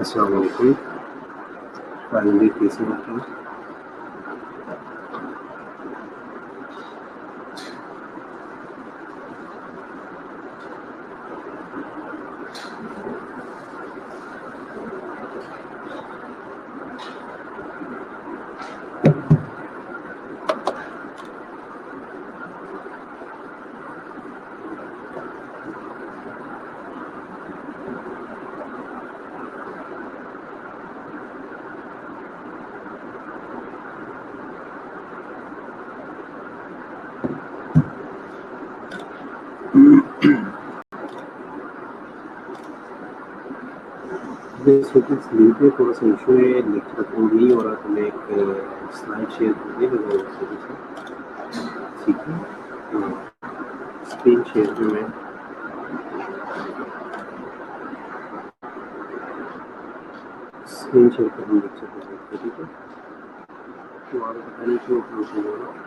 अस्सलाम वालेकुम। फाइनली कैसे हैं आप? स्लीप में थोड़ा सा इशू है, लेक्चर अटेंड नहीं हो रहा, तो मैं एक स्लाइड शेयर करने लगा हूँ। ठीक है, स्क्रीन शेयर में मैं स्क्रीन शेयर कर दूँ लेक्चर को देख के। ठीक है, तुम्हारा पता नहीं क्यों क्लोज हो रहा है।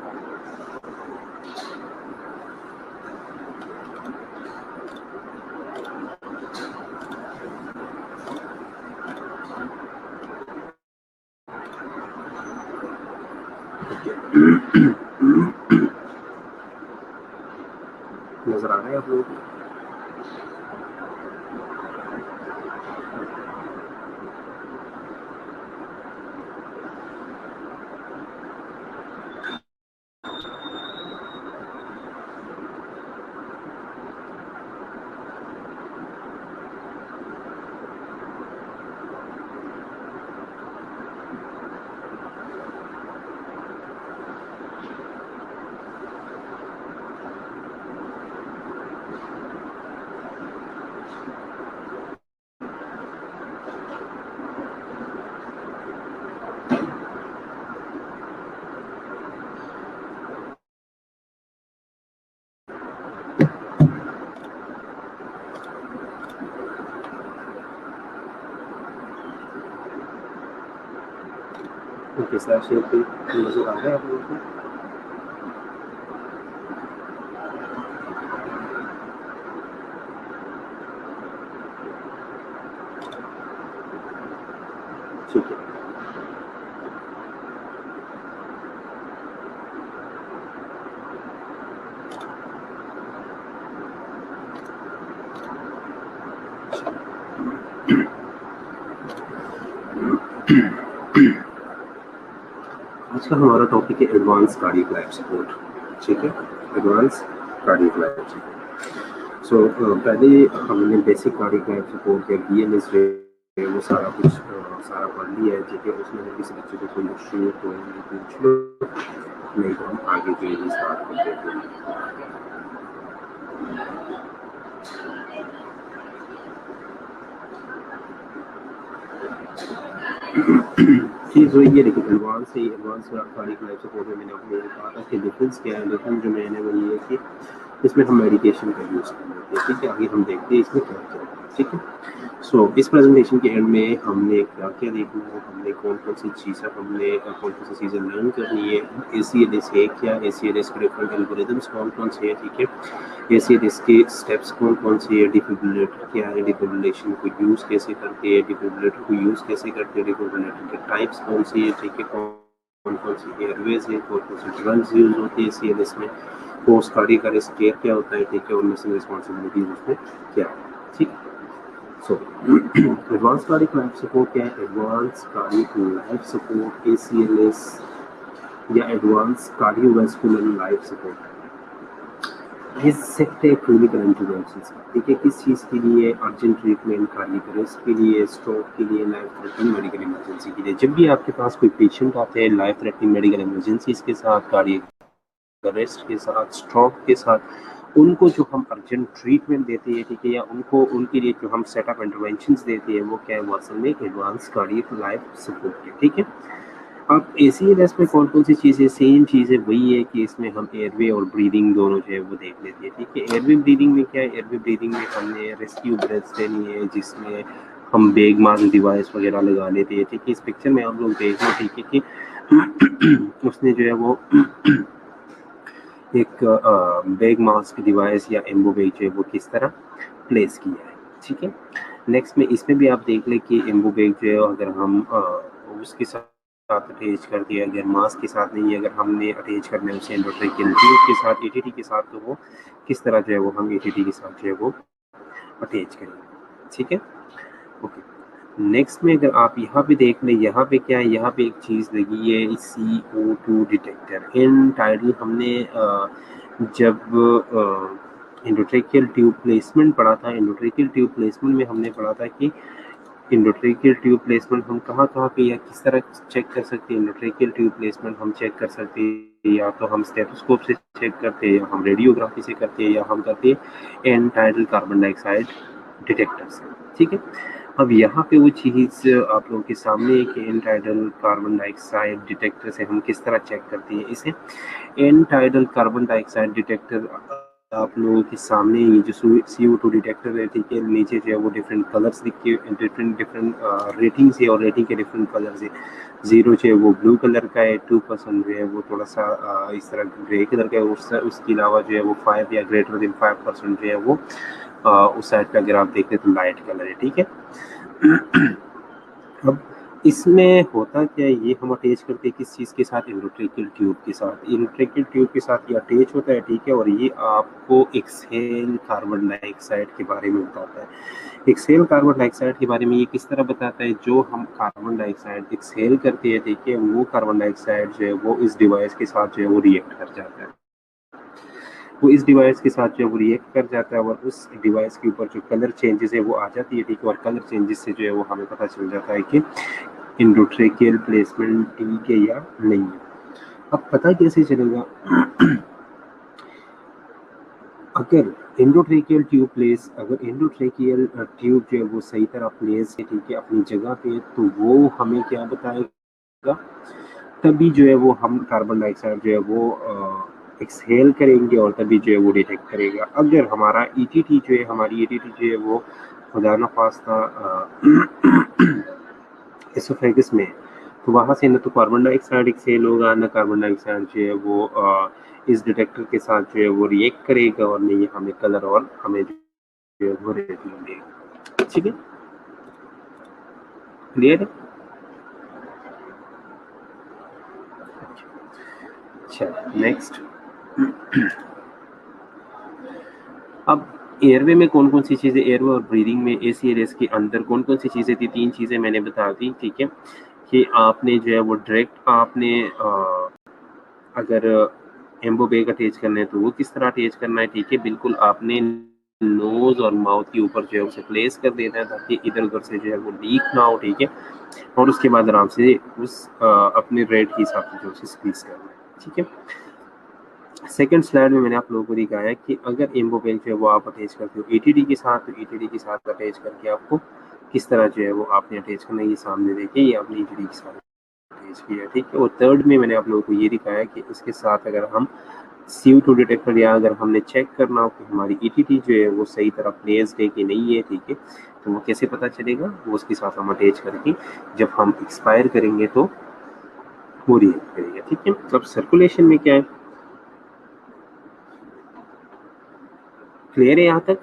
नजर आ रहा है आप लोगों को? ओके, स्लाइड शेयर पे नजर आ रहा है आप लोगों को? ठीक है, आज का हमारा टॉपिक है एडवांस कार्डियक लाइफ सपोर्ट। ठीक है, एडवांस कार्डियक लाइफ सपोर्ट। सो पहले हमने बेसिक कार्डियक लाइफ सपोर्ट या BLS वो सारा कुछ सारा पढ़ लिया है। ठीक है, उसमें हम किसी बच्चे को कोई इशू तो पूछ लो, नहीं तो हम आगे के लिए स्टार्ट कर देते हैं। चीज़ वही है, लेकिन एडवांस कार्डियक लाइफ सपोर्ट में मैंने आपको कहा था कि डिफरेंस क्या है। डिफरेंस जो मैंने वही है कि इसमें हम मेडिकेशन का यूज़ कर लेते हैं। ठीक है, आगे हम देखते हैं इसमें क्या क्या है। ठीक है, सो इस प्रेजेंटेशन के एंड में हमने क्या क्या देखना है, हमने कौन कौन सी चीज़ें लर्न करनी है। ACLS है क्या, ACLS के डिफरेंट एल्गोरिथम्स कौन कौन से है। ठीक है, ACLS के स्टेप्स कौन कौन से है, डिफिब्रिलेटर क्या है, डिफिब्रिलेशन को यूज़ कैसे करते हैं, डिफिब्रिलेटर को यूज़ कैसे करते हैं, डिफिब्रिलेटर के टाइप्स कौन सी है। ठीक है, कौन कौन सी एयरवेज है, कौन कौन सी ड्रग्स यूज होती है ACLS में, पोस्ट कार्डियक अरेस्ट केयर क्या होता है। ठीक है, और मिसिंग रिस्पॉन्सिबिलिटीज उसमें क्या है। ठीक है, so advance cardiac life support क्या है? Advance cardiac life support ACLS या एडवांस कार्डियोवैस्कुलर लाइफ सपोर्ट ये सेट है क्लिनिकल इंटरवेंशंस। ठीक है, किस चीज़ के लिए? अर्जेंट ट्रीटमेंट, कार्डियक अरेस्ट के लिए, स्ट्रोक के लिए, लाइफ थ्रेटनिंग मेडिकल इमरजेंसी के लिए। जब भी आपके पास कोई पेशेंट आते हैं लाइफ थ्रेटनिंग मेडिकल इमरजेंसीज के साथ, कार्डियक अरेस्ट के साथ, स्ट्रोक के साथ, उनको जो हम अर्जेंट ट्रीटमेंट देते हैं, ठीक है, या उनको उनके लिए जो हम सेटअप इंटरवेंशंस देते हैं, वो क्या है? वो असल में एडवांस कार्डियक लाइफ सपोर्ट है। ठीक है, अब ACLS में कौन कौन सी चीज़ें सेम चीज़ें वही है कि इसमें हम एयरवे और ब्रीदिंग दोनों जो है वो देख लेते हैं। ठीक है, एयरवे ब्रीदिंग में क्या है? एयरवे ब्रीदिंग में हमने रेस्क्यू ब्रेथ्स लेनी है, जिसमें हम बेग मास्क डिवाइस वगैरह लगा लेते हैं। ठीक है, इस पिक्चर में आप लोग देख लो। ठीक है कि उसने जो है वो एक बेग मास्क डिवाइस या एम्बो बेग जो है वो किस तरह प्लेस किया है। ठीक है, नेक्स्ट में इसमें भी आप देख लें कि एम्बोबैग जो है अगर हम उसके साथ अटैच कर दिया, अगर मास्क के साथ नहीं, अगर हमने अटैच करना है उसे एंडोट्रेकियल ट्यूब के साथ, एटीटी के साथ, तो वो किस तरह जो है वो हम एटीटी के साथ जो है वो अटैच करेंगे। ठीक है, ओके। नेक्स्ट में अगर आप यहाँ पे देख लें, यहाँ पे क्या है, यहाँ पे एक चीज़ लगी है CO2 डिटेक्टर इन टाइडल। हमने जब एंडोट्रेकियल ट्यूब प्लेसमेंट पढ़ा था, एंडोट्रेकियल ट्यूब प्लेसमेंट में हमने पढ़ा था कि एंडोट्रेकियल ट्यूब प्लेसमेंट हम कहाँ कहाँ पे या किस तरह चेक कर सकते हैं। एंडोट्रेकियल ट्यूब प्लेसमेंट हम चेक कर सकते हैं या तो हम स्टेथोस्कोप से चेक करते हैं, या हम रेडियोग्राफी से करते हैं, या हम करते हैं end tidal carbon dioxide detector से। ठीक है, अब यहाँ पे वो चीज़ आप लोगों के सामने है कि end tidal carbon dioxide detector से हम किस तरह चेक करते हैं इसे। End tidal carbon dioxide detector आप लोगों के सामने ये जो CO2 डिटेक्टर है, ठीक है, नीचे जो है वो डिफरेंट कलर्स लिख के डिफरेंट रेटिंग से, और रेटिंग के डिफरेंट कलर्स है। 0 जो है वो ब्लू कलर का है, 2% जो है वो थोड़ा सा इस तरह ग्रे कलर का है, उसके अलावा जो है वो 5 या ग्रेटर देन 5% जो है वो उस साइड पे अगर आप देखें तो लाइट कलर है। ठीक है, अब इसमें होता क्या है, ये हम अटैच करते हैं किस चीज़ के साथ, एंडोट्रेकियल ट्यूब के साथ। एंडोट्रेकियल ट्यूब के साथ ये अटैच होता है, ठीक है, और ये आपको एक्सहेल कार्बन डाइऑक्साइड के बारे में बताता है। एक्सहेल कार्बन डाइऑक्साइड के बारे में ये किस तरह बताता है, जो हम कार्बन डाइऑक्साइड एक्सहेल करते हैं, ठीक है, वो कार्बन डाइऑक्साइड जो है वो इस डिवाइस के साथ जो है वो रिएक्ट कर जाता है। वो इस डिवाइस के साथ जो है वो रिएक्ट कर जाता है, और उस डिवाइस के ऊपर जो कलर चेंजेस है वो आ जाती है, ठीक है, और कलर चेंजेस से जो है वो हमें पता चल जाता है कि एंडोट्रेकियल प्लेसमेंट ठीक है या नहीं है। अब पता कैसे चलेगा अगर एंडोट्रेकियल ट्यूब जो है वो सही तरह प्लेस है, ठीक है, अपनी जगह पे, तो वो हमें क्या बताएगा, तभी जो है वो हम कार्बन डाइऑक्साइड जो है वो एक्सहेल करेंगे, और तभी जो है वो डिटेक्ट करेगा। अगर हमारा हमारी ईटीटी जो है वो खुदा न खास्ता एसोफेगस में, तो वहाँ से न तो कार्बन डाइऑक्साइड एक्सहेल होगा, न कार्बन डाइऑक्साइड जो है वो इस डिटेक्टर के साथ जो है वो रिएक्ट करेगा, और नहीं हमें कलर और हमें जो है वो रेटिंग देगा। ठीक है, क्लियर है? अच्छा, नेक्स्ट। अब एयरवे में कौन कौन सी चीज़ें, एयरवे और ब्रीदिंग में ACLS के अंदर कौन कौन सी चीज़ें थी, 3 चीज़ें मैंने बता दी। ठीक है, कि आपने जो है वो डायरेक्ट आपने अगर एम्बोबैग अटैच करना है तो वो किस तरह अटैच करना है। ठीक है, बिल्कुल आपने नोज और माउथ के ऊपर जो है उसे प्लेस कर देना है, ताकि इधर उधर से जो है वो लीक ना हो। ठीक है, और उसके बाद आराम से उस अपने रेट के हिसाब से जो उसे स्क्वीज करना है। ठीक है, सेकंड स्लाइड में मैंने आप लोगों को दिखाया है कि अगर एम्बोबैग जो है वो आप अटैच करते हो ETD के साथ, तो ETD के साथ अटैच करके आपको किस तरह जो है वो आपने अटैच करना है, ये सामने देखिए, ये आपने ETD के साथ अटैच किया। ठीक है, और थर्ड में मैंने आप लोगों को ये दिखाया कि इसके साथ अगर हम CO2 डिटेक्टर, या अगर हमने चेक करना हो कि हमारी ETD जो है वो सही तरह प्लेस्ड है कि नहीं है, ठीक है, तो वो कैसे पता चलेगा, वो उसके साथ हम अटैच करके जब हम एक्सपायर करेंगे तो वो रिएक्ट करेगा। ठीक है, अब सर्कुलेशन में क्या है, क्लियर है यहाँ तक?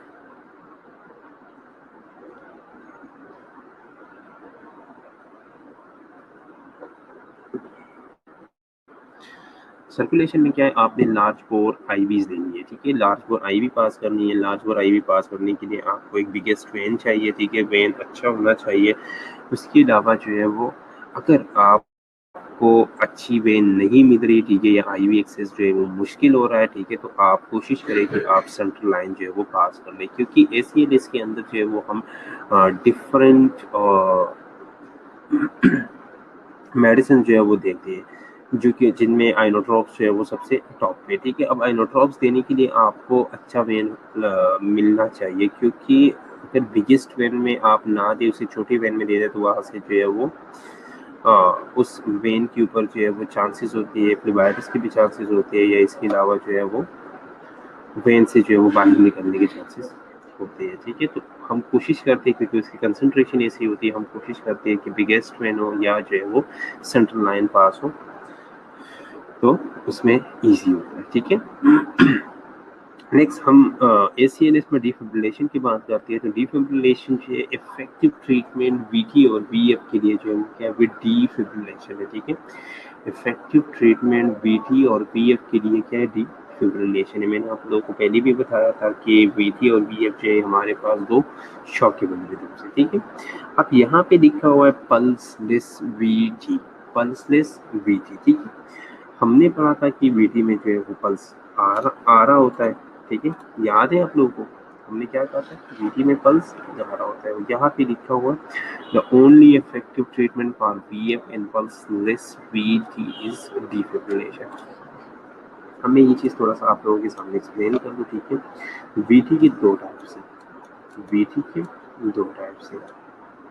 सर्कुलेशन में क्या है, आपने लार्ज बोर आईवीज देनी है। ठीक है, लार्ज बोर आईवी पास करनी है। लार्ज बोर आईवी पास करने के लिए आपको एक बिगेस्ट वेन चाहिए। ठीक है, वेन अच्छा होना चाहिए। उसके अलावा जो है वो, अगर आपको अच्छी वेन नहीं मिल रही, ठीक है, या आईवी एक्सेस जो है वो मुश्किल हो रहा है, ठीक है, तो आप कोशिश करें कि आप सेंट्रल लाइन जो है वो पास कर लें, क्योंकि ACLS के अंदर जो है वो हम डिफरेंट मेडिसिन जो है वो देते हैं, जो कि जिनमें आइनोट्रॉप्स जो है वो सबसे टॉप पे। ठीक है, अब आइनोट्रॉप्स देने के लिए आपको अच्छा वेन मिलना चाहिए, क्योंकि अगर बिगेस्ट वेन में आप ना दे, उसे छोटी वेन में दे दे, तो वहाँ से जो है वो उस वेन के ऊपर जो है वो चांसेस होती है, फ्लेबाइटिस की भी चांसेस होती है, या इसके अलावा जो है वो वेन से जो है वो बाहर निकलने के चांसेस होते हैं। ठीक है, तो हम कोशिश करते हैं, क्योंकि उसकी कंसंट्रेशन ऐसी होती है, हम कोशिश करते हैं कि बिगेस्ट वेन हो, या जो है वो सेंट्रल लाइन पास हो, तो उसमें ईजी होता है। ठीक है, नेक्स्ट हम ACNS में डिफिब्रिलेशन की बात करते हैं। तो डिफिब्रिलेशन जो है इफेक्टिव ट्रीटमेंट VT और VF के लिए जो है वो क्या है, डिफिब्रिलेशन है। ठीक है, इफेक्टिव ट्रीटमेंट VT और VF के लिए क्या है, डिफिब्रिलेशन है। मैंने आप लोगों को पहले भी बताया था कि VT और VF जो है हमारे पास दो शॉकेबल रिदम्स है। ठीक है, अब यहाँ पे लिखा हुआ है पल्सलेस VT, पल्सलेस VT। ठीक है, हमने पढ़ा था कि VT में जो है वो पल्स आ रहा होता है। ठीक है, याद है आप लोगों को हमने क्या कहा था, VT में पल्स जा रहा होता है। यहाँ पे लिखा हुआ the only effective treatment for VF and pulseless VT is defibrillation. हमें ये चीज़ थोड़ा सा आप लोगों के सामने एक्सप्लेन कर दूँ। ठीक है, VT के दो टाइप्स हैं, VT के दो टाइप्स हैं।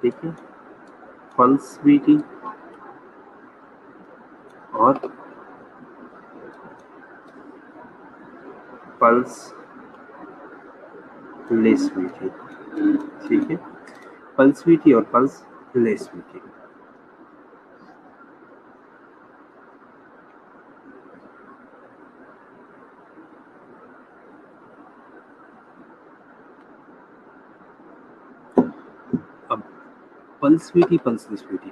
ठीक है, पल्स VT और पल्स लेस VT। ठीक है, पल्स VT और पल्स लेस VT। अब pulse VT, pulse less VT,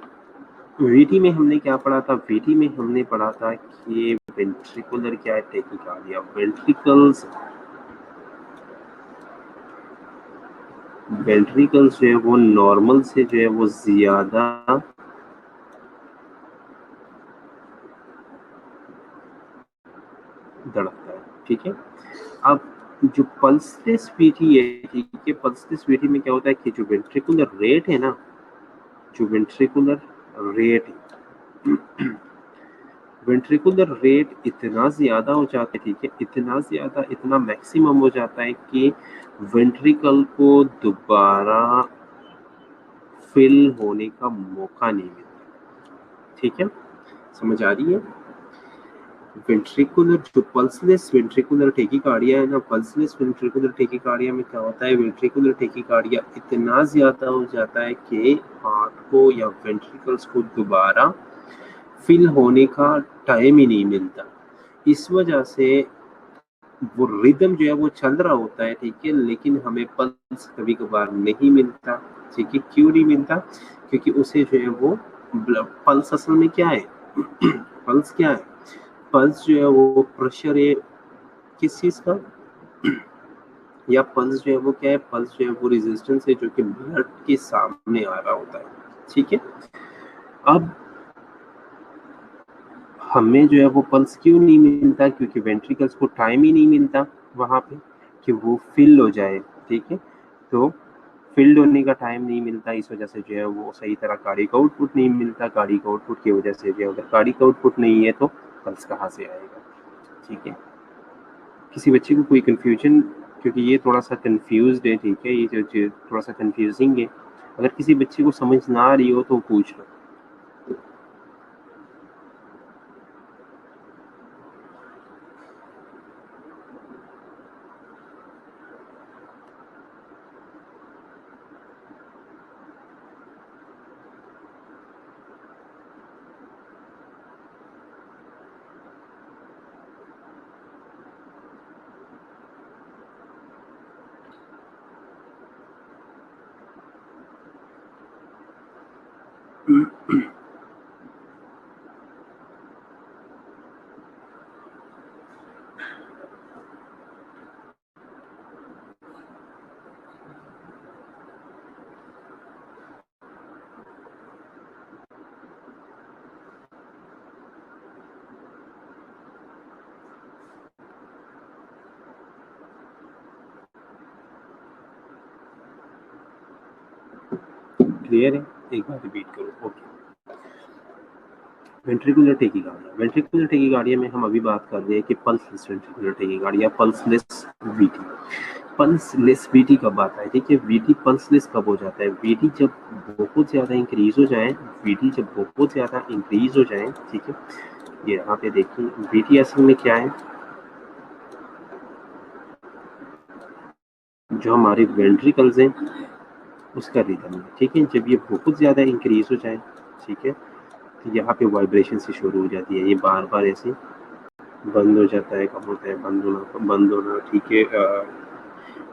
VT में हमने क्या पढ़ा था, VT में हमने पढ़ा था कि वेंट्रिकुलर क्या है, टेकिकार्डिया। वेंट्रिकल्स जो है वो नॉर्मल से जो है वो ज्यादा धड़कता है। ठीक है, अब जो पल्सलेस VT है, ठीक है, पल्सलेस VT में क्या होता है कि जो वेंट्रिकुलर रेट है ना, जो वेंट्रिकुलर रेट है, वेंट्रिकुलर रेट इतना ज़्यादा हो जाता है। ठीक है, इतना ज़्यादा, इतना मैक्सिमम हो जाता है कि वेंट्रिकल को दोबारा फिल होने का मौका नहीं मिलता। ठीक है, समझ आ रही है। वेंट्रिकुलर जो पल्सलेस वेंट्रिकुलर टेकिकार्डिया है ना, पल्सलेस वेंट्रिकुलर टेकिकार्डिया में क्या होता है, वेंट्रिकुलर टेकिकार्डिया इतना ज़्यादा हो जाता है कि हार्ट को या वेंट्रिकल्स को दोबारा फिल होने का टाइम ही नहीं मिलता। इस वजह से वो रिदम जो है वो चल रहा होता है। ठीक है, लेकिन हमें पल्स कभी कभार नहीं मिलता। ठीक है, क्यों नहीं मिलता, क्योंकि उसे जो है वो पल्स असल में क्या है, पल्स क्या है, पल्स जो है वो प्रेशर है किस चीज का, या पल्स जो है वो क्या है, पल्स जो है वो रेजिस्टेंस है जो कि ब्लड के सामने आ रहा होता है। ठीक है, अब हमें जो है वो पल्स क्यों नहीं मिलता, क्योंकि वेंट्रिकल्स को टाइम ही नहीं मिलता वहाँ पे कि वो फिल हो जाए। ठीक है, तो फिल्ड होने का टाइम नहीं मिलता, इस वजह से जो है वो सही तरह कार्डियक आउटपुट नहीं मिलता। कार्डियक आउटपुट की वजह से जो है, अगर कार्डियक आउटपुट नहीं है तो पल्स कहाँ से आएगा। ठीक है, किसी बच्चे को कोई कंफ्यूजन, क्योंकि ये थोड़ा सा कंफ्यूज्ड है। ठीक है, ये जो थोड़ा सा कंफ्यूजिंग है, अगर किसी बच्चे को समझ ना आ रही हो तो पूछ लो। क्लियर है, एक बार रिपीट करो। Okay, ventricular tachycardia, ventricular tachycardia में हम अभी बात कर रहे हैं कि pulseless ventricular tachycardia, pulseless VT। Pulseless VT कब आता है, ठीक है, VT पल्सलेस कब हो जाता है, VT जब बहुत ज़्यादा इंक्रीज हो जाए, VT जब बहुत ज़्यादा इंक्रीज हो जाए। ठीक है, ये यहाँ पे देखिए VT असल में क्या है, जो हमारे वेंट्रिकल्स हैं उसका रिदम है। ठीक है, जब ये बहुत ज़्यादा इंक्रीज हो जाए, ठीक है, तो यहाँ पे वाइब्रेशन से शुरू हो जाती है, ये बार बार ऐसे बंद हो जाता है, कम होता है, बंद होना, ठीक है।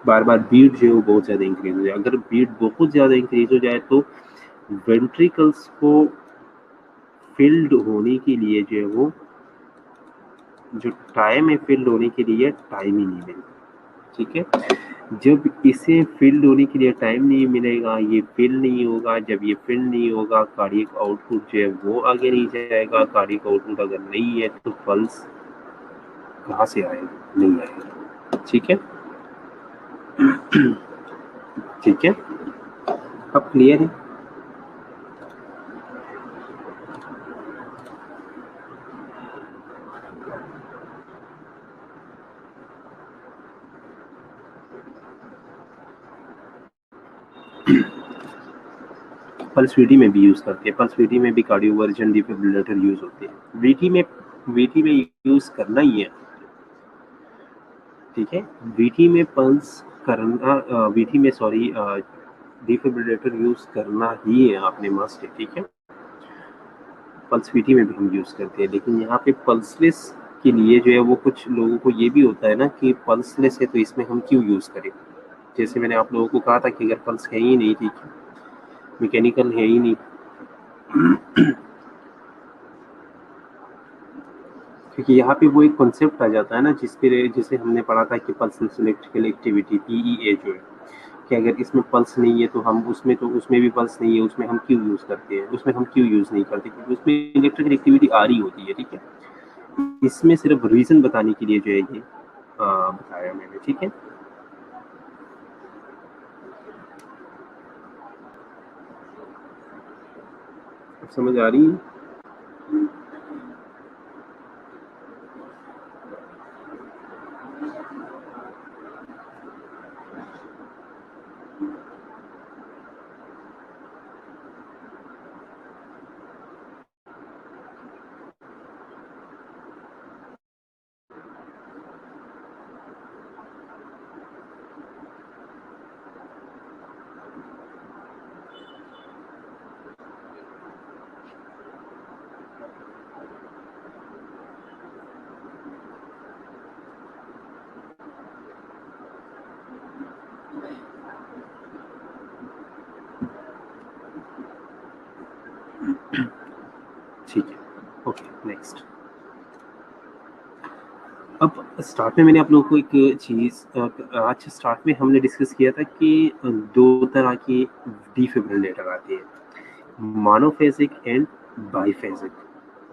बार बार बीट जो है वो बहुत ज़्यादा इंक्रीज हो जाए। अगर बीट बहुत ज़्यादा इंक्रीज हो जाए तो वेंट्रिकल्स को फिल्ड होने के लिए जो है वो जो टाइम है फिल्ड होने के लिए टाइम ही नहीं मिलेगा, ठीक है। जब इसे फिल्ड होने के लिए टाइम नहीं मिलेगा, ये फिल नहीं होगा। जब ये फिल नहीं होगा, कार्डियक आउटपुट जो है वो आगे नहीं जाएगा। कार्डियक आउटपुट अगर नहीं है तो पल्स कहाँ से आएगा? नहीं आएगा, ठीक है। ठीक है, अब क्लियर है? पल्स वीटी में भी यूज करते हैं, पल्स वीटी में भी कार्डियोवर्जन डिफिब्रिलेटर यूज होते हैं। वीटी में यूज करना ही है, ठीक है। वीटी में पल्स करना, वीटी में सॉरी डिफिब्रिलेटर यूज करना ही है, आपने मस्ट है, ठीक है। पल्स वीटी में भी हम यूज करते हैं, लेकिन यहाँ पे पल्सलेस के लिए जो है वो कुछ लोगों को ये भी होता है ना कि पल्सलेस है तो इसमें हम क्यों यूज करें। जैसे मैंने आप लोगों को कहा था कि अगर पल्स है ही नहीं, ठीक है, मैकेनिकल है ही नहीं, क्योंकि यहाँ पे वो एक कॉन्सेप्ट आ जाता है ना जिसे हमने पढ़ा था कि पल्स इलेक्ट्रिकल एक्टिविटी पीईए जो है, कि अगर इसमें पल्स नहीं है तो हम उसमें भी पल्स नहीं है, उसमें हम क्यों यूज़ करते हैं, उसमें हम क्यों यूज़ नहीं करते, क्योंकि उसमें इलेक्ट्रिकल एक्टिविटी आ रही होती है, ठीक है। इसमें सिर्फ रीज़न बताने के लिए जो है ये बताया मैंने, ठीक है। अब समझ आ रही है? ठीक है, ओके, नेक्स्ट। अब स्टार्ट में मैंने आप लोगों को एक चीज़ आज स्टार्ट में हमने डिस्कस किया था कि दो तरह की डिफिब्रिलेटर आती है, मोनोफेजिक एंड बाइफेजिक।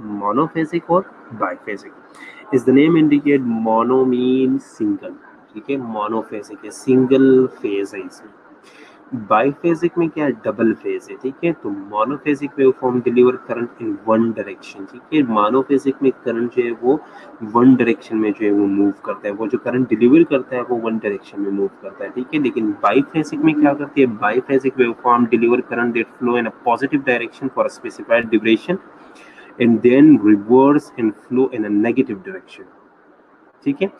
मोनोफेजिक और biphasic is the name indicate. Mono mean single, ठीक है, मोनोफेजिक है सिंगल फेज है इसमें। बाइफेजिक में क्या है, डबल फेज है, ठीक है। तो monophasic waveform deliver current in one direction, ठीक है। मोनोफेजिक में करंट जो है वो वन डायरेक्शन में जो है वो मूव करता है, वो जो करंट डिलीवर करता है वो वन डायरेक्शन में मूव करता है, ठीक है। लेकिन बाइफेजिक में क्या करती है, biphasic waveform deliver current that flow in a positive direction for a specified duration and then reverse and flow in a negative direction, ठीक है।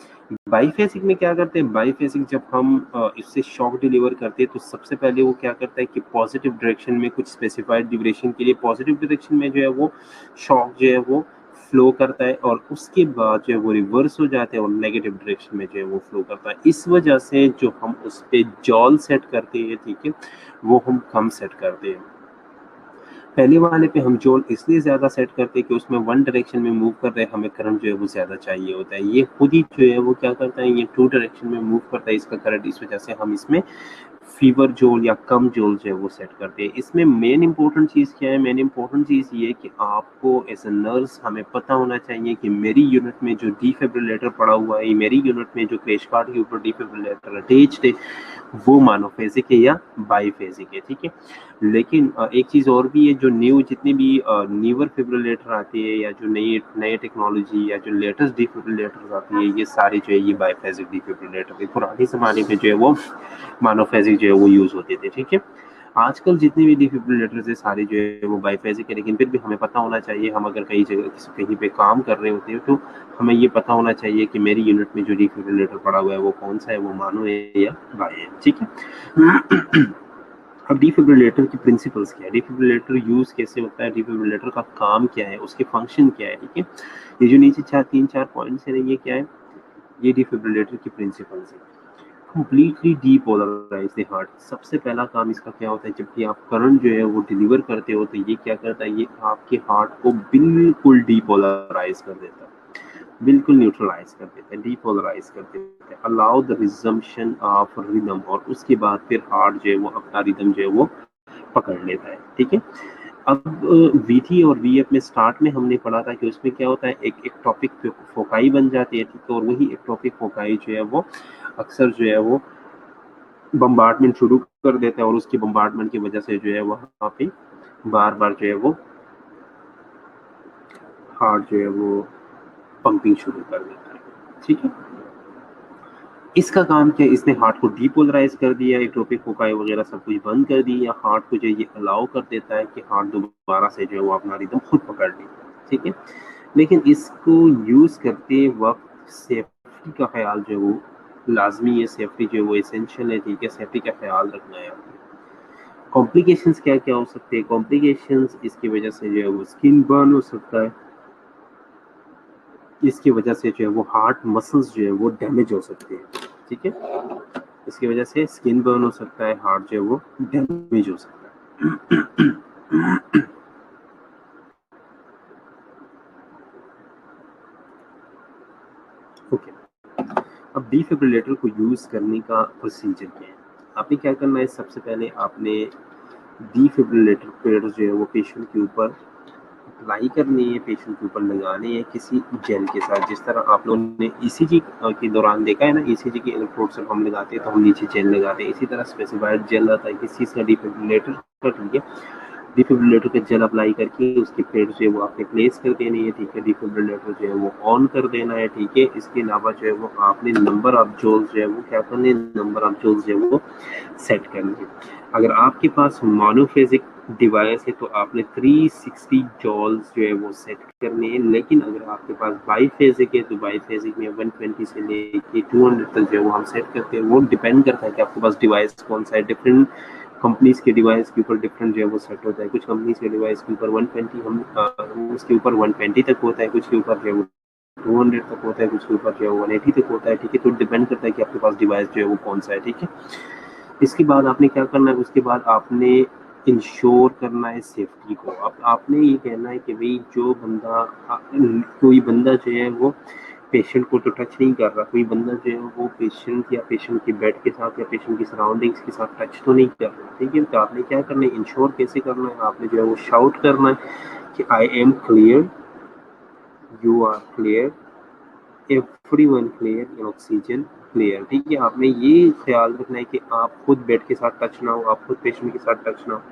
बाइफेसिक में क्या करते हैं, बाइफेसिक जब हम इससे शॉक डिलीवर करते हैं तो सबसे पहले वो क्या करता है कि पॉजिटिव डायरेक्शन में कुछ स्पेसिफाइड ड्यूरेशन के लिए पॉजिटिव डायरेक्शन में जो है वो शॉक जो है वो फ्लो करता है, और उसके बाद जो है वो रिवर्स हो जाता है और नेगेटिव डायरेक्शन में जो है वो फ्लो करता है। इस वजह से जो हम उस पे जॉल सेट करते हैं, ठीक है, वो हम कम सेट करते हैं। पहले वाले पे हम जोल इसलिए ज़्यादा सेट करते हैं कि उसमें वन डायरेक्शन में मूव कर रहे हैं, हमें करंट जो है वो ज़्यादा चाहिए होता है। ये खुद ही जो है वो क्या करता है, ये टू डायरेक्शन में मूव करता है इसका करंट, इस वजह से हम इसमें फीवर जोल या कम जोल जो है वो सेट करते हैं। इसमें मेन इंपॉर्टेंट चीज़ क्या है, मेन इंपॉर्टेंट चीज़ ये है कि आपको एज अ नर्स हमें पता होना चाहिए कि मेरी यूनिट में जो डिफिब्रिलेटर पड़ा हुआ है, मेरी यूनिट में जो क्रैश कार्ड के ऊपर डिफिब्रिलेटर अटैच्ड है वो मोनोफेजिक है या बाइफेजिक है, ठीक है। लेकिन एक चीज़ और भी है, जो न्यू जितनी भी न्यूअर फिब्रिलेटर आती है या जो नई नए टेक्नोलॉजी या जो लेटेस्ट डिफिब्रिलेटर आती है, ये सारे जो है ये बाइफेजिक डिफिब्रिलेटर है। पुराने ज़माने में जो है वो मोनोफेजिक जो है वो यूज़ होते थे, ठीक है। आजकल जितने भी डिफिब्रिलेटर्स है सारे जो है वो बाइफेजिक है, लेकिन फिर भी हमें पता होना चाहिए, हम अगर कहीं जगह कहीं पे काम कर रहे होते हैं तो हमें ये पता होना चाहिए कि मेरी यूनिट में जो डिफिब्रिलेटर पड़ा हुआ है वो कौन सा है, वो मानो है या बाई है, ठीक है। अब डिफिब्रिलेटर की प्रिंसिपल्स क्या है, डिफिब्रिलेटर यूज कैसे होता है, डिफिब्रिलेटर का काम क्या है, उसके फंक्शन क्या है, ठीक है। ये जो नीचे तीन चार पॉइंट्स है, ये क्या है, ये डिफिब्रिलेटर की प्रिंसिपल्स है। कंप्लीटली डीपोलराइज द हार्ट, सबसे पहला काम इसका क्या होता है, जबकि आप करंट जो है वो डिलीवर करते हो तो ये क्या करता है, ये आपके हार्ट को बिल्कुल डीपोलराइज कर देता है, बिल्कुल न्यूट्रलाइज कर देता है, डीपोलराइज कर देता है, allow the resumption of rhythm, और उसके बाद फिर हार्ट जो है वो अपना रिदम जो है वो पकड़ लेता है, ठीक है। अब वीटी और वीएफ में स्टार्ट में हमने पढ़ा था कि उसमें क्या होता है, एक एक टॉपिक फोकाई बन जाती है, ठीक है, और वही एक टॉपिक फोकाई जो है वो अक्सर जो है वो बम्बार्डमेंट शुरू कर देता है, और उसकी बम्बार्डमेंट की वजह से जो है वहाँ पे बार बार जो है वो हार्ट जो है वो पंपिंग शुरू कर देता है, ठीक है। इसका काम क्या है, इसने हार्ट को डीपोलराइज कर दिया, एट्रोपिक फोकाई वगैरह सब कुछ बंद कर दिया, हार्ट को जो ये अलाउ कर देता है कि हार्ट दोबारा से जो है वो अपना रिदम खुद पकड़ ले, ठीक है। लेकिन इसको यूज करते वक्त सेफ्टी का ख्याल जो है वो लाजमी है, सेफ्टी जो है वो एसेंशियल है, ठीक है, सेफ्टी का ख्याल रखना है आपको। कॉम्प्लिकेशंस क्या क्या हो सकते हैं, कॉम्प्लिकेशंस इसकी वजह से जो है वो स्किन बर्न हो सकता है, इसकी वजह से जो है वो हार्ट मसल्स जो है वो डैमेज हो सकते हैं, ठीक है, इसकी वजह से स्किन बर्न हो सकता है, हार्ट जो है वो डैमेज हो सकता है। ओके, अब डिफिब्रिलेटर को यूज करने का प्रोसीजर क्या है, आपने क्या करना है, सबसे पहले आपने डिफिब्रिलेटर पेड जो है वो पेशेंट के ऊपर अप्लाई करनी है, पेशेंट के ऊपर लगाने हैं किसी जेल के साथ, जिस तरह आप लोगों ने ईसीजी के दौरान देखा है ना, ईसीजी के इलेक्ट्रोड से हम लगाते हैं तो हम नीचे जेल लगाते हैं, इसी तरह स्पेसिफाइड जेल आता है किस चीज़ का, डिफिब्रिलेटर का, ठीक है। डिफिब्रिलेटर के जेल अप्लाई करके उसकी प्लेट जो है वो आपने प्लेस कर देनी है, ठीक है, डिफिब्रिलेटर जो है वो ऑन कर देना है, ठीक है। इसके अलावा जो है वो आपने नंबर ऑफ जोल्स जो है वो क्या करने, नंबर ऑफ जोल्स जो है वो सेट करनी है। अगर आपके पास मोनोफेजिक डिवाइस है तो आपने 360 जॉल्स जो है वो सेट करने हैं, लेकिन अगर आपके पास बाईफेजिक है तो बाईफेजिक में 120 से लेके 200 तक जो है वो हम सेट करते हैं, वो डिपेंड करता है कि आपके पास डिवाइस कौन सा है, डिफरेंट कंपनीज के डिवाइस के ऊपर डिफरेंट जो है वो सेट होता है, कुछ कंपनीज के डिवाइस के ऊपर 120 उसके ऊपर 120 तक होता है, कुछ के ऊपर जो है वो 200 तक होता है, कुछ के ऊपर जो है वो 180 तक होता है, ठीक है, तो डिपेंड करता है कि आपके पास डिवाइस जो है वो कौन सा है, ठीक है। इसके बाद आपने क्या करना है, उसके बाद आपने इंश्योर करना है सेफ्टी को। अब आपने ये कहना है कि भाई जो बंदा कोई बंदा जो है वो पेशेंट को तो टच नहीं कर रहा, कोई बंदा जो है वो पेशेंट या पेशेंट के बेड के साथ या पेशेंट की सराउंडिंग्स के साथ टच तो नहीं कर रहा, ठीक है। तो आपने क्या करना है, इंश्योर कैसे करना है, आपने जो है वो शाउट करना है कि I am clear, you are clear, everyone clear in oxygen clear, ठीक है। आपने ये ख्याल रखना है कि आप खुद बेड के साथ टच ना हो, आप खुद पेशेंट के साथ टच ना हो।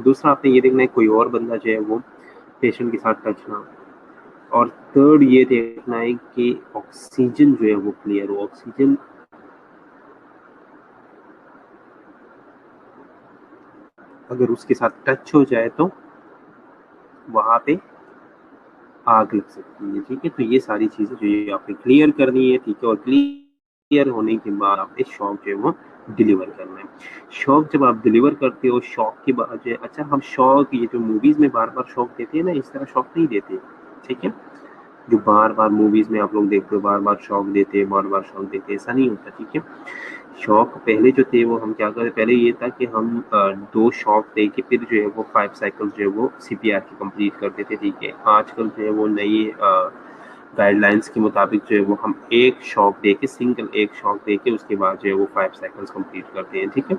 दूसरा आपने ये देखना है कोई और बंदा जो है वो पेशेंट के साथ टच ना हो, और थर्ड ये देखना है कि ऑक्सीजन जो है वो क्लियर हो, ऑक्सीजन अगर उसके साथ टच हो जाए तो वहां पे आग लग सकती है, ठीक है। तो ये सारी चीजें जो ये आपने क्लियर करनी है, ठीक है, और क्लियर होने के बाद आपने शॉक जो है वो डिलीवर करना है। शॉक जब आप डिलीवर करते हो, शॉक के बाद जो है, अच्छा हम शॉक ये जो मूवीज में बार बार शॉक देते हैं ना, इस तरह शॉक नहीं देते, ठीक है। जो बार बार मूवीज में आप लोग देखते हो, बार बार शॉक देते हैं, बार बार शॉक देते हैं, ऐसा नहीं होता, ठीक है। शॉक पहले जो थे वो हम क्या करते, पहले ये था कि हम 2 शॉक दे के फिर जो है वो 5 साइकिल्स जो है वो सीपीआर की कंप्लीट करते थे, ठीक है। आजकल जो है वो नई गाइडलाइंस के मुताबिक जो है वो हम एक शॉक दे के, सिंगल एक शॉक दे के उसके बाद जो है वो 5 साइकिल्स कंप्लीट करते हैं, ठीक है।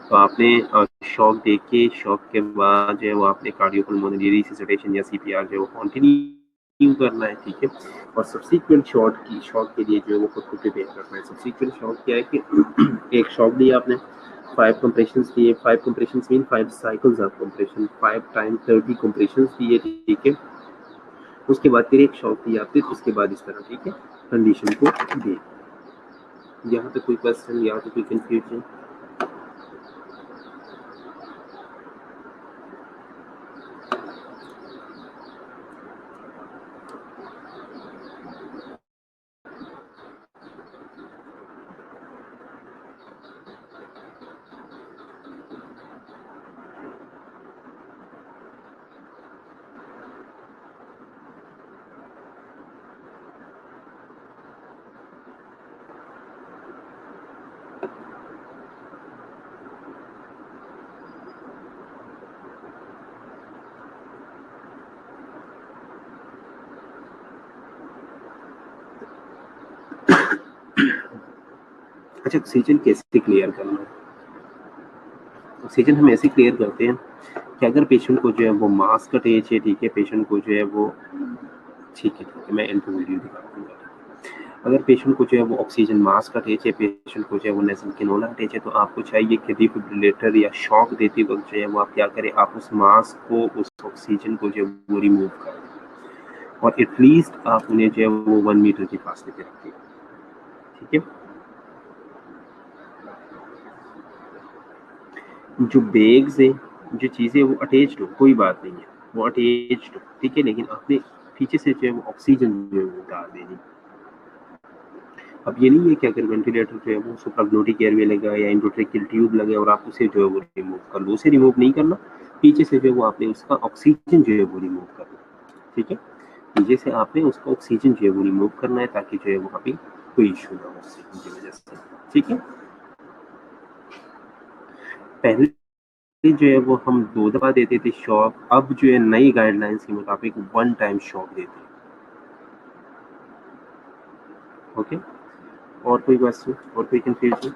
तो आपने शॉक दे के, शॉक के बाद जो है वो आपने कार्डियोपल्मोनरी रिससिटेशन या सीपीआर जो है वो कंटिन्यू करना है, ठीक है। और सब्सीक्वेंट शॉट के लिए जो है वो खुद को प्रिपेयर करना है। सब्सीक्वेंट शॉट क्या है कि एक शॉट दिया आपने, 5 कंप्रेशंस दिए, 5 compressions mean 5 cycles of compression, 5 time 30 compressions दिए, ठीक है। उसके बाद फिर एक शॉट दिया, फिर उसके बाद इस तरह, ठीक है, कंडीशन को दे। यहाँ पे कोई क्वेश्चन, यहाँ पे कोई कंफ्यूजन? अच्छा, ऑक्सीजन कैसे क्लियर करना है? ऑक्सीजन हम ऐसे क्लियर करते हैं कि अगर पेशेंट को जो है वो मास्क अटैच है, ठीक है, पेशेंट को जो है वो ठीक है, मैं इनको वीडियो दिखा दूंगा। अगर पेशेंट को जो है वो ऑक्सीजन मास्क अटैच है, पेशेंट को जो है वो नेजल कैनुला अटैच है, तो आपको चाहिए कि डिफिब्रिलेटर या शॉक देते वक्त जो है वो आप क्या करें, आप उस मास्क को, उस ऑक्सीजन को जो है वो रिमूव करें और एटलीस्ट आप उन्हें जो है वो 1 मीटर के फासले पे रखें, ठीक है। जो बैग्स है, जो चीज़ें वो अटैच्ड हो, कोई बात नहीं है, वो अटैच्ड हो, ठीक है, लेकिन आपने पीछे से जो है वो ऑक्सीजन जो है वो डाल देनी। अब ये नहीं है कि अगर वेंटिलेटर जो है वो सुप्राग्लोटिक एयरवे लगा या एंडोट्रेकियल ट्यूब लगे और आप उसे जो है वो रिमूव कर लो, उसे रिमूव नहीं करना, पीछे से जो है वो आपने उसका ऑक्सीजन जो है वो रिमूव करना, ठीक है। पीछे से आपने उसका ऑक्सीजन जो है वो रिमूव करना है ताकि जो है वहाँ पे कोई इशू ना हो ऑक्सीजन की वजह से, ठीक है। पहले जो है वो हम 2 दफ़ा देते थे शॉक, अब जो है नई गाइडलाइंस के मुताबिक 1 टाइम शॉक देते हैं, ओके। और कोई क्वेश्चन और कोई कंफ्यूजन?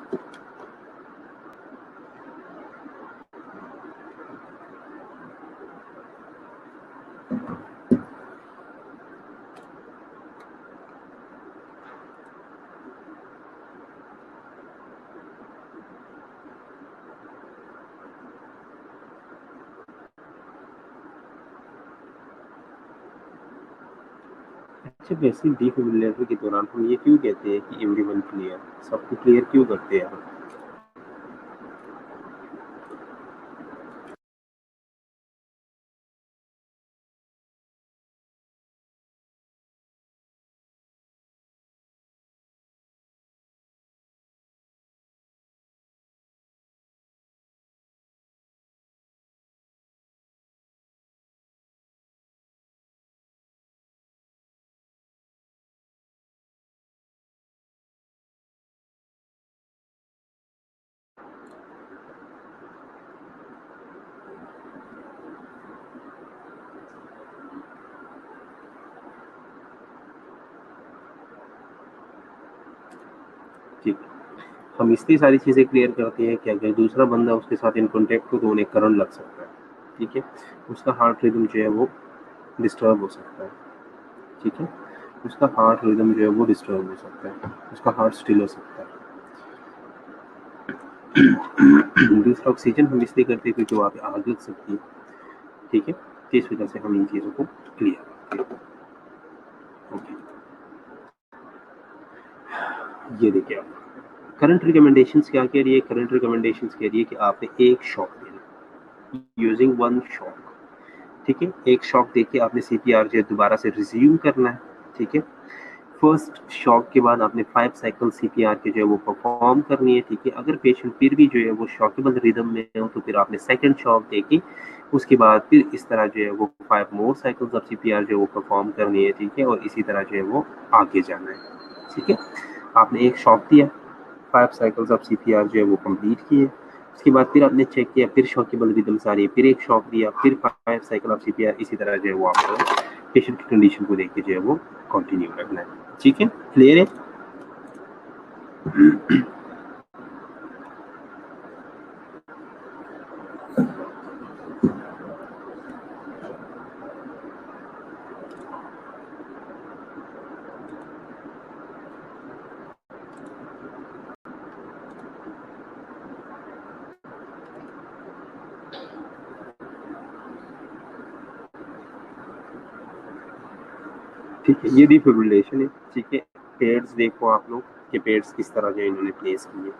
अच्छा, वैसे डिफिब्रिलेटर के दौरान हम ये क्यों कहते हैं कि एवरीवन क्लियर, सबको क्लियर क्यों करते हैं हम? ठीक, हम इसलिए सारी चीज़ें क्लियर करते हैं कि अगर दूसरा बंदा उसके साथ इन कॉन्टैक्ट हो तो उन्हें करंट लग सकता है, ठीक है, उसका हार्ट रिदम जो है वो डिस्टर्ब हो सकता है, ठीक है, उसका हार्ट रिदम जो है वो डिस्टर्ब हो सकता है, उसका हार्ट स्टिल हो सकता है। दूसरा, ऑक्सीजन हम इसलिए करते हैं क्योंकि वहाँ पे आग लग सकती है, ठीक है, तो इस वजह से हम इन चीज़ों को क्लियर करते हैं, ओके। ये देखिए आप, करंट रिकमेंडेशंस क्या कह रही है? करंट रिकमेंडेशंस कह रही है कि आपने एक शॉक देना, यूजिंग 1 शॉक, ठीक है, एक शॉक देके आपने सीपीआर जो है दोबारा से रिज्यूम करना है, ठीक है। फर्स्ट शॉक के बाद आपने 5 साइकिल सीपीआर के जो है वो परफॉर्म करनी है, ठीक है। अगर पेशेंट फिर भी जो है वो शॉकेबल रिदम में हो तो फिर आपने सेकंड शॉक देके उसके बाद फिर इस तरह जो है वो 5 मोर साइकिल्स ऑफ सीपीआर जो है वो परफॉर्म करनी है, ठीक है, और इसी तरह जो है वो आगे जाना है, ठीक है। आपने एक शॉक दिया, 5 साइकिल्स ऑफ सीपीआर जो है वो कंप्लीट किए, उसके बाद फिर आपने चेक किया, फिर शॉकेबल रिदम्स आ रही है, फिर एक शॉक दिया, फिर 5 साइकिल ऑफ सीपीआर, इसी तरह जो है वो आपको पेशेंट की कंडीशन को देख के जो है वो कंटिन्यू रखना है, ठीक है, क्लियर है? ठीक है, ये डिफिब्रिलेशन है, ठीक है। पेड्स देखो आप लोग कि पेड्स किस तरह जो इन्होंने प्लेस किए,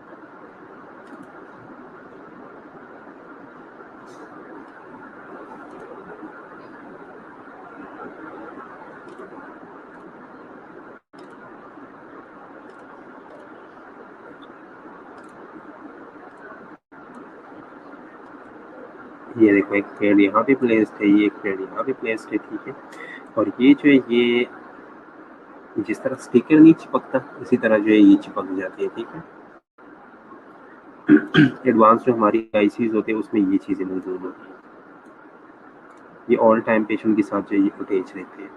ये देखो एक पेड़ यहाँ पे प्लेस्ड है, ये एक पेड़ यहाँ पे प्लेस्ड है, ठीक है। और ये जो है ये जिस तरह स्टिकर नहीं चिपकता इसी तरह जो है ये चिपक जाती है, ठीक है। एडवांस जो हमारी आईसीज होते हैं उसमें ये चीज़ें मौजूद होती हैं, ये ऑल टाइम पेशेंट के साथ जो है ये अटैच रहती है।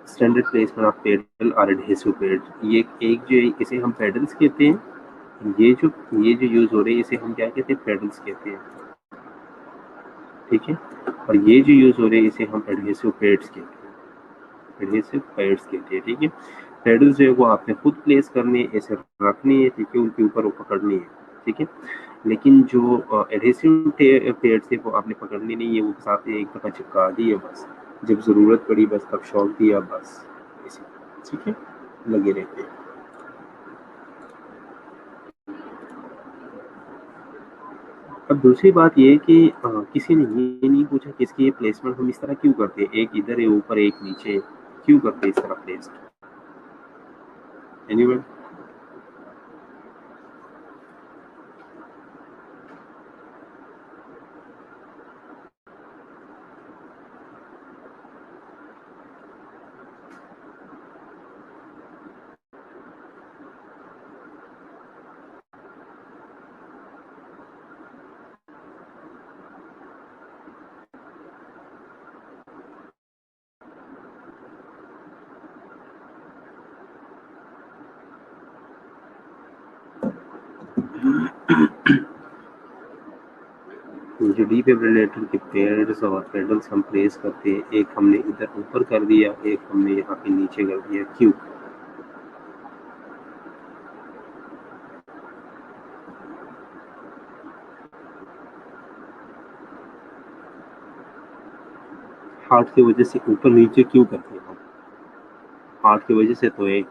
स्टैंडर्ड प्लेसमेंट ऑफ पेडल और एडहेसिव पैड, ये एक जो है इसे हम पेडल्स कहते हैं, ये जो यूज हो रहे हैं इसे हम क्या कहते हैं, पेडल्स कहते हैं, ठीक है। और ये जो यूज हो रहे हैं इसे हम एडहेसिव पैड्स कहते हैं, एडहेसिव पैड्स कहते हैं, ठीक है। पेडल्स जो है वो आपने खुद प्लेस करने हैं, ऐसे रखनी है, ठीक है, उनके ऊपर वो पकड़नी है, ठीक है। लेकिन जो एडहेसिव पैड्स है वो आपने पकड़नी नहीं है, वो साथ में एक दफ़ा चिपका दी है बस, जब ज़रूरत पड़ी बस तब शॉक दिया बस, इसी, ठीक है, लगे रहते हैं। अब दूसरी बात ये है कि किसी ने ये नहीं पूछा कि इसकी ये प्लेसमेंट हम इस तरह क्यों करते हैं, एक इधर है ऊपर एक नीचे, क्यों करते हैं इस तरह प्लेस्ड, एनीवन? जो डिफिब्रिलेटर के पैड्स और पेडल्स हम प्लेस करते हैं, एक हमने इधर ऊपर कर दिया, एक हमने यहाँ पे नीचे कर दिया, क्यों? हार्ट की वजह से ऊपर नीचे क्यों करते हैं हम? हार्ट की वजह से तो एक,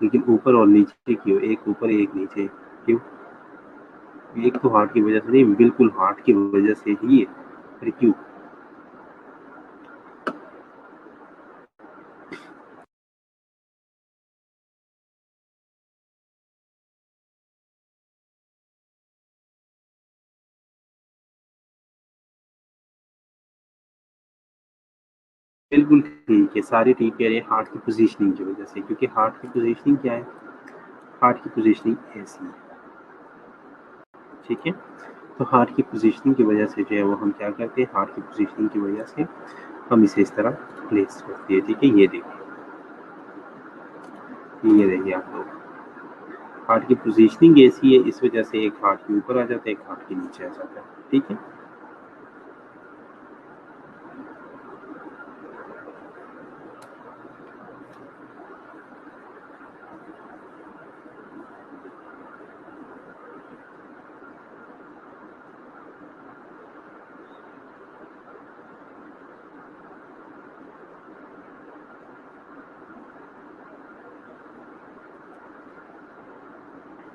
लेकिन ऊपर और नीचे क्यों, एक ऊपर एक नीचे क्यों? एक तो हार्ट की वजह से नहीं, बिल्कुल हार्ट की वजह से ही है, फिर क्यों? बिल्कुल ठीक है, सारे ठीक कह रहे हैं, हार्ट की पोजीशनिंग की वजह से, क्योंकि हार्ट की पोजीशनिंग क्या है, हार्ट की पोजीशनिंग ऐसी है, ठीक है। तो हार्ट की पोजीशनिंग की वजह से जो है वो हम क्या करते हैं, हार्ट की पोजीशनिंग की वजह से हम इसे इस तरह प्लेस करते हैं, ठीक है। ये देखिए आप लोग, हार्ट की पोजीशनिंग ऐसी है, इस वजह से एक हार्ट के ऊपर आ जाता है, एक हार्ट के नीचे आ जाता है, ठीक है।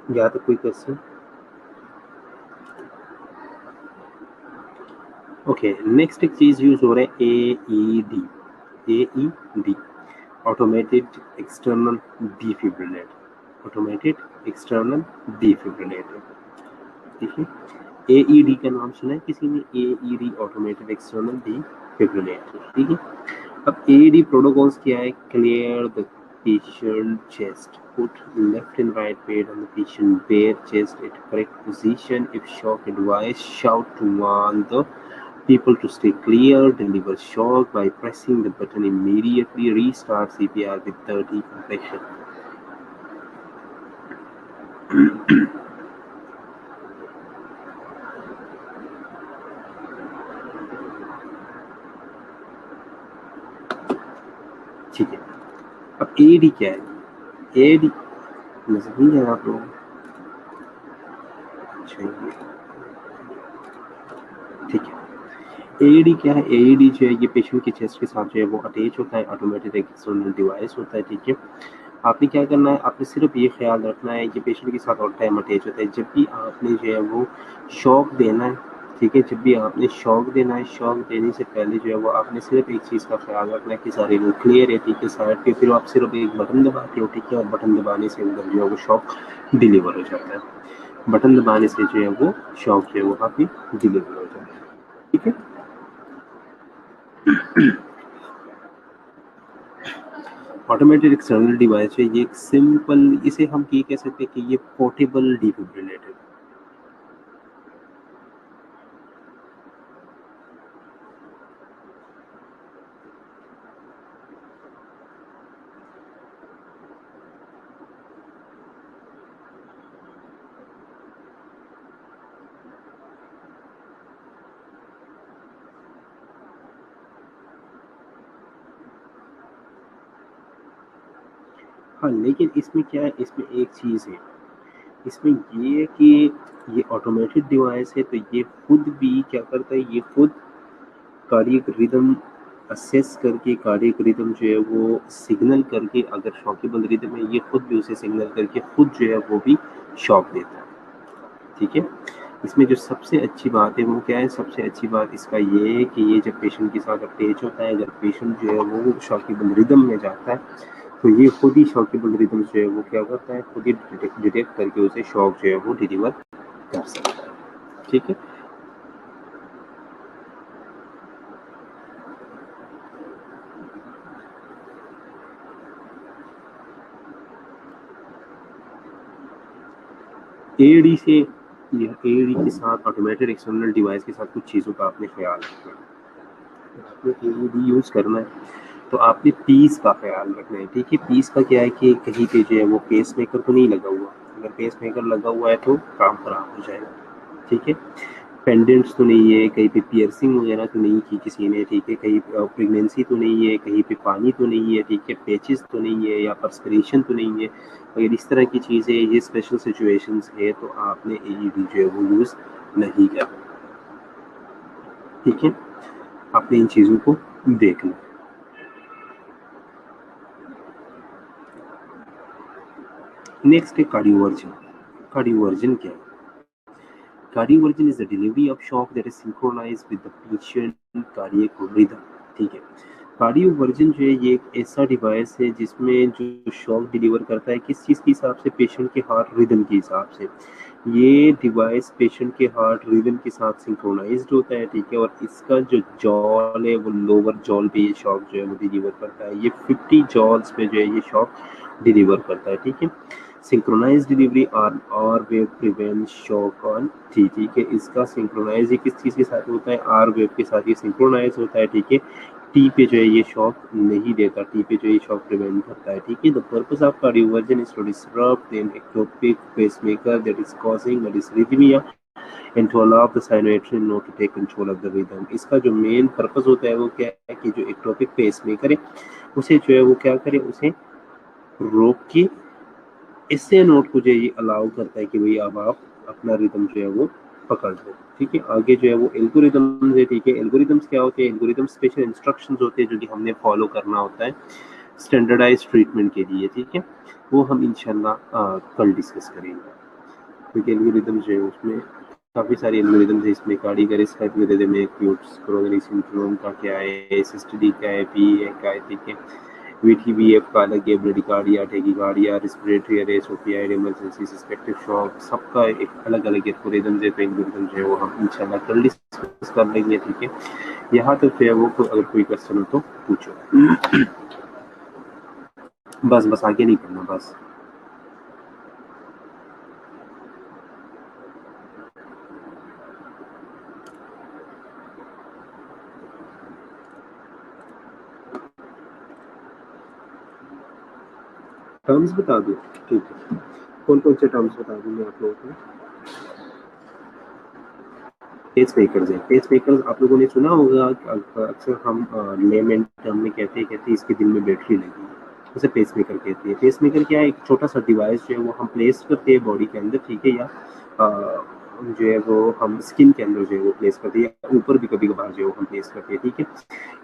यहाँ तक कोई क्वेश्चन? ओके, नेक्स्ट एक चीज यूज हो रहा है AED, AED, automated external defibrillator, automated external defibrillator, ठीक है। AED का नाम सुना है किसी ने? AED, ऑटोमेटेड एक्सटर्नल डिफिब्रिलेटर, ठीक है। अब AED प्रोटोकॉल्स क्या है? Clear the patient chest, put left and right pad on the patient bare chest at correct position, if shock advised shout to warn the people to stay clear, deliver shock by pressing the button immediately, restart CPR with 30 compression. ठीक है, अब AED क्या है? AED नजर नहीं है आप लोगों को? अच्छा, ये ठीक है। AED क्या है? AED जो है ये पेशेंट के चेस्ट के साथ जो है वो अटैच होता है, ऑटोमेटेड एक्सटर्नल डिवाइस होता है, ठीक है। आपने क्या करना है, आपने सिर्फ ये ख्याल रखना है कि पेशेंट के साथ ऑल टाइम अटैच होता है, जब भी आपने जो है वो शॉक देना है, ठीक है, जब भी आपने शॉक देना है, शॉक देने से पहले जो है वो आपने सिर्फ एक चीज़ का ख्याल रखना है कि सारे लोग क्लियर है, ठीक है, साइड पे, फिर आप सिर्फ एक बटन दबाते हो, ठीक है, और बटन दबाने से उधर जो है वो शॉक डिलीवर हो जाता है, बटन दबाने से जो है वो शॉक जो है वो वहाँ पे डिलीवर हो जाता है, ठीक है। ऑटोमेटेड एक्सटर्नल डिवाइस है ये, एक सिंपल, इसे हम ये कह सकते हैं कि ये पोर्टेबल डिफिब्रिलेटर, हाँ, लेकिन इसमें क्या है, इसमें एक चीज़ है, इसमें ये है कि ये ऑटोमेटेड डिवाइस है, तो ये खुद भी क्या करता है, ये खुद कार्डियक रिदम असेस करके, कार्डियक रिदम जो है वो सिग्नल करके, अगर शॉकेबल रिदम है ये खुद भी उसे सिग्नल करके खुद जो है वो भी शॉक देता है। ठीक है, इसमें जो सबसे अच्छी बात है वो क्या है, सबसे अच्छी बात इसका ये है कि ये जब पेशेंट के साथ अटैच होता है, अगर पेशेंट जो है वो शॉकेबल रिदम में जाता है, तो ये खुद ही शॉकेबल रिदम जो है वो क्या करता है, खुद ही डिटेक्ट करके उसे शॉक जो है वो डिलीवर कर सकता है। ठीक है, एडी से या एडी के साथ, ऑटोमेटेड एक्सटर्नल डिवाइस के साथ कुछ चीज़ों का आपने ख्याल रखना है। आपने एडी यूज़ करना है तो आपने पीस का ख्याल रखना है। ठीक है, पीस का क्या है कि कहीं पे जो है वो पेस मेकर तो नहीं लगा हुआ, अगर पेस मेकर लगा हुआ है तो काम खराब हो जाएगा। ठीक है, पेंडेंट्स तो नहीं है, कहीं पे पियर्सिंग वगैरह तो नहीं की किसी ने। ठीक है, कहीं प्रेगनेंसी तो नहीं है, कहीं पे पानी तो नहीं है। ठीक है, पैचेस तो नहीं है या पर्सपिरेशन तो नहीं है। अगर इस तरह की चीज़ें, ये स्पेशल सिचुएशंस है तो आपने एईडी जो है वो यूज़ नहीं करना। ठीक है, आपने इन चीज़ों को देखना। नेक्स्ट है कार्डियोवर्जन। कार्डियोवर्जन क्या है? Cardioversion is the delivery of shock that is synchronized with the patient cardiac rhythm. ठीक है, कार्डियोवर्जन जो है ये एक ऐसा डिवाइस है जिसमें जो शॉक डिलीवर करता है किस चीज़ के हिसाब से, पेशेंट के हार्ट रिदम के हिसाब से। ये डिवाइस पेशेंट के हार्ट रिदम के साथ सिंक्रोनाइज्ड होता है। ठीक है, और इसका जो जॉल है वो लोअर जॉल पे ये शॉक जो है वो डिलीवर करता है। ये 50 जॉल्स पे जो है ये शॉक डिलीवर करता है। ठीक है, synchronize delivery R wave prevent shock on T. ठीक है, इसका सिंक्रोनाइज किस चीज़ के साथ होता है, आर वेव के साथ ये सिंक्रोनाइज होता है। ठीक है, टी पे जो है ये शॉक नहीं देता, टी पे जो ये शॉक प्रिवेंट करता है। ठीक है, the purpose of cardioversion is to disrupt the ectopic pacemaker that is causing the dysrhythmia and to allow the sinoatrial node to take control of the rhythm. इसका जो मेन पर्पस होता है वो क्या है कि जो एक्टोपिक पेसमेकर है उसे जो है वो क्या करे, उसे रोक के इससे नोट को जो है ये अलाउ करता है कि भाई अब आप अपना रिदम जो है वो पकड़ लो। ठीक है, आगे जो है वो एल्गोरिदम्स है। ठीक है, एल्गोरिदम्स क्या होते हैं, एल्गोरिदम स्पेशल इंस्ट्रक्शंस होते हैं जो कि हमने फॉलो करना होता है स्टैंडर्डाइज ट्रीटमेंट के लिए। ठीक है, वो हम इंशाल्लाह कल डिस्कस करेंगे, क्योंकि एल्गोरिदम जो है उसमें काफ़ी सारे एल्गोरिदम्स है। इसमें कार्डियक एल्गोरिदम है, क्यूट्स कोरोनरी सिंड्रोम का क्या है, एसिस्टडी क्या है, पी है क्या है। ठीक है, वीटीवीएफ का अलग है, bradycardia, tachycardia, respiratory arrest, OPI, emergency, suspected shock, सबका एक अलग अलग एल्गोरिदम है। तो एल्गोरिदम जो है वो हम इंशाल्लाह कल डिस्कस कर लेंगे। ठीक है, यहाँ तक जो है वो अगर कोई क्वेश्चन हो तो पूछो। बस बस आगे नहीं करना बस। टर्म्स बता दो। ठीक है, कौन कौन से टर्म्स बता दूँ मैं आप लोगों को। पेस मेकर्स हैं, पेस मेकर्स आप लोगों ने सुना होगा, अक्सर हम लेमैन टर्म में कहते हैं इसके दिल में बैटरी लगी है, उसे पेस मेकर कहते हैं। पेस मेकर क्या है, एक छोटा सा डिवाइस जो है वो हम प्लेस करते हैं बॉडी के अंदर। ठीक है, या जो है वो हम स्किन के अंदर जो है वो प्लेस करते हैं, या ऊपर भी कभी कभार जो है वो हम प्लेस करते हैं। ठीक है,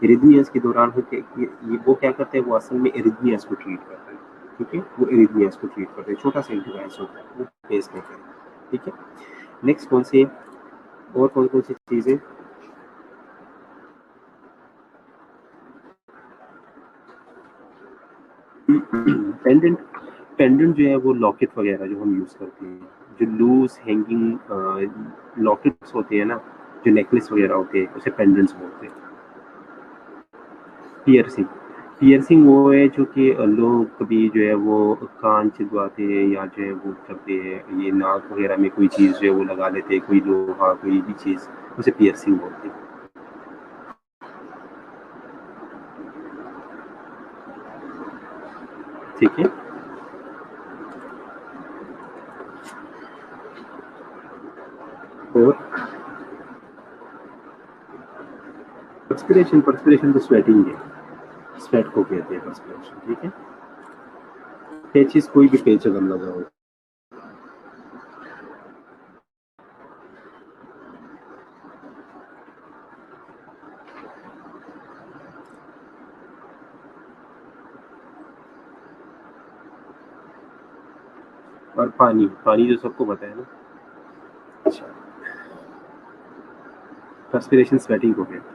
एरिथमियास के दौरान होते ये वो क्या करते हैं, वो असल में एरिथमियास को ट्रीट करते हैं। ठीक है, वो एरिथमियास को ट्रीट करते हैं, छोटा सा एक डिवाइस होता है वो पेस मेकर। ठीक है, नेक्स्ट कौन सी है, और कौन कौन सी चीज़ें। पेंडेंट, पेंडेंट जो है वो लॉकेट वगैरह जो हम यूज़ करते हैं, जो लूज हैंगिंग लॉकेट्स होते हैं ना, जो नेकलेस वगैरह होते हैं उसे पेंडेंट्स बोलते हैं। पियर्सिंग, पियर्सिंग वो है जो कि लोग कभी जो है वो कान छिदवाते हैं या जो है वो करते हैं, ये नाक वगैरह में कोई चीज़ जो है वो लगा लेते हैं, कोई लोहा कोई भी चीज़, उसे पियर्सिंग बोलते हैं। ठीक है, और पर्सपिरेशन, पर्सपिरेशन तो स्वेटिंग है, स्वेट को कहते हैं पर्सपिरेशन। ठीक है, पेचिस कोई भी पेच अगर लगाओ, और पानी पानी जो सबको पता है ना। अच्छा, ट्रांसपिरेशन स्वेटिंग हो गया।